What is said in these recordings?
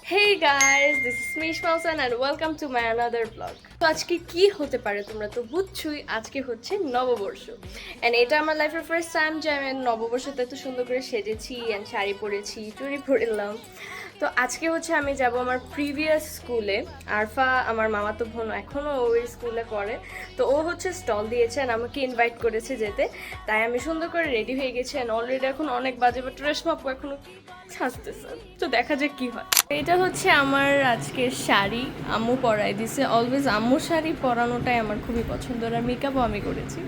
Hey guys, this is Mish Mausan and welcome to my another vlog. তো আজকে কি হতে পারে তোমরা তো বুঝছোই, আজকে হচ্ছে নববর্ষ এন্ড এটা আমার লাইফের ফার্স্ট টাইম যে আমি নববর্ষতে এত সুন্দর করে সেজেছি এন্ড শাড়ি পরেছি, চুড়ি পরলাম। তো আজকে হচ্ছে আমি যাব আমার প্রিভিয়াস স্কুলে। আরফা আমার মামাতো বোন এখনও ওই স্কুলে পড়ে, তো ও হচ্ছে স্টল দিয়েছে আর আমাকে ইনভাইট করেছে যেতে, তাই আমি সুন্দর করে রেডি হয়ে গেছি এন্ড অলরেডি এখন অনেক বাজে, বাট রেশমা আপু এখনো সাজতেছে, তো দেখা যাক কি হয়। এটা হচ্ছে আমার আজকের শাড়ি, আম্মু পরাই দিছে। অলওয়েজ আম্মুর শাড়ি পরানোটাই আমার খুবই পছন্দ, আর মেকআপও আমি করেছি।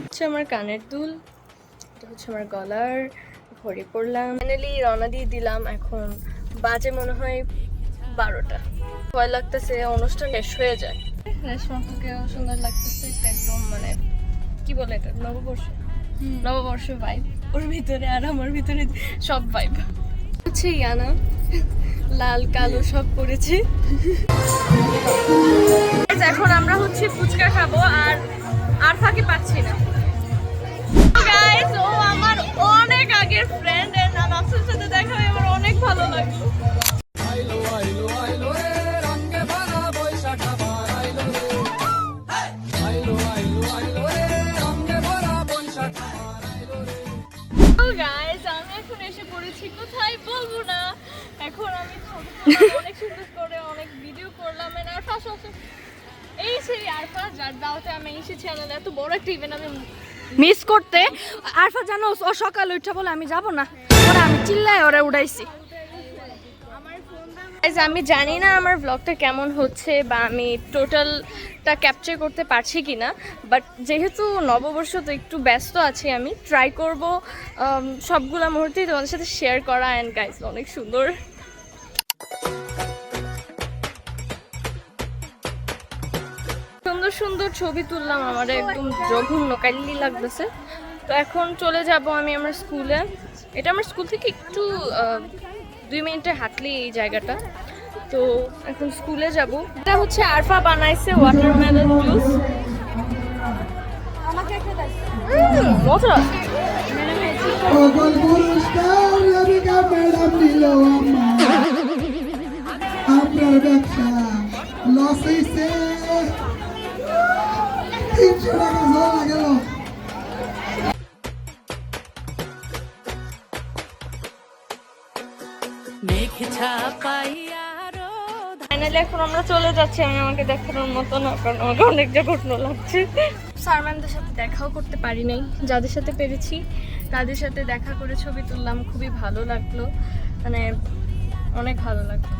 হচ্ছে আমার কানের দুল, এটা হচ্ছে আমার গলার ঘড়ি পরলাম। ফাইনালি রওনা দিয়ে দিলাম, এখন বাজে মনে হয় 12টা। ভয় লাগতেছে অনুষ্ঠান শেষ হয়ে যায়। রেশমাকেও সুন্দর লাগতেছে, একদম মানে কি বলে এটা, নববর্ষ ভাইব ওর ভিতরে, আর আমার ভিতরে সব ভাইব হচ্ছে। ইয়ানা লাল কালো সব পরেছে। এখন আমরা হচ্ছে ফুচকা খাবো, আর আরফাকে পাচ্ছি না। গাইস, ও আমার অনেক আগের ফ্রেন্ড এন্ড আফসোসের সাথে দেখা হয়ে আমার অনেক ভালো লাগলো। কোথায় বলবো না, এখন আমি অনেক সুন্দর করে অনেক ভিডিও করলাম। এই সেই আরফা যার দাওয়াতে আমি এসেছি, এত বড় একটা ইভেন্ট আমি মিস করতে। আরফা জানো ও সকাল উঠা বলে আমি যাব না, ওরা আমি চিল্লায় ওরা উড়াইছি। আমি জানি না আমার ব্লগটা কেমন হচ্ছে বা আমি টোটালটা ক্যাপচার করতে পারছি কি না, বাট যেহেতু নববর্ষ তো একটু ব্যস্ত আছি, আমি ট্রাই করব সবগুলো মুহূর্তেই তোমাদের সাথে শেয়ার করা। অ্যান্ড গাইস, অনেক সুন্দর সুন্দর সুন্দর ছবি তুললাম, আমার একদম জঘন্য কাইলি লাগতেছে। তো এখন চলে যাব আমি আমার স্কুলে। এটা আমার স্কুল থেকে একটু 2 মিনিটে হাঁটলেই এই জায়গাটা। তো এখন স্কুলে যাব। এটা হচ্ছে আরফা বানাইছে ওয়াটারমেলন জুস, আমাকে একটা দাও। মজা। আপনার ব্যবসা লস হয়েছে, 300 টাকা জমা গেল। ফাইনালি এখন আমরা চলে যাচ্ছি। আমি আমাকে দেখানোর মতো না, কারণ আমাকে অনেক জঘন্য লাগছে। স্যার ম্যামদের সাথে দেখাও করতে পারি নাই, যাদের সাথে পেরেছি তাদের সাথে দেখা করে ছবি তুললাম, খুবই ভালো লাগলো, মানে অনেক ভালো লাগলো।